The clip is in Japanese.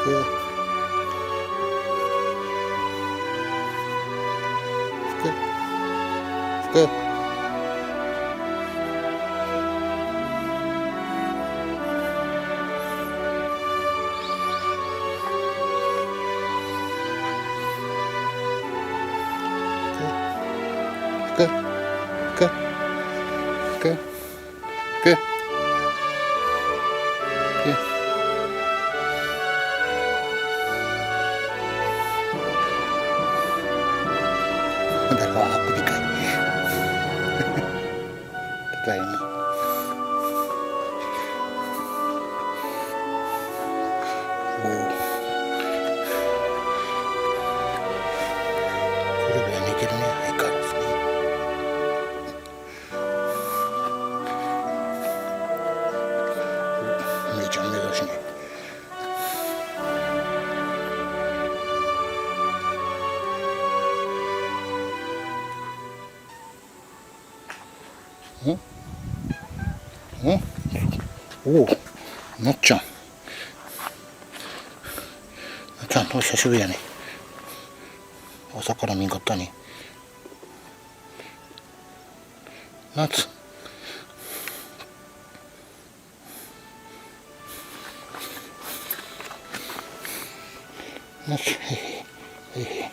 Good. Good. Good. Good. Good. Good. Dalawa ako di kay. Try me. Oh. これぐらい寝てるね、相変わらずね。めちゃめちゃしね。おお、なっちゃん。なっちゃん、お久しぶりやね。朝から見んかったね。夏。夏。へへへへ。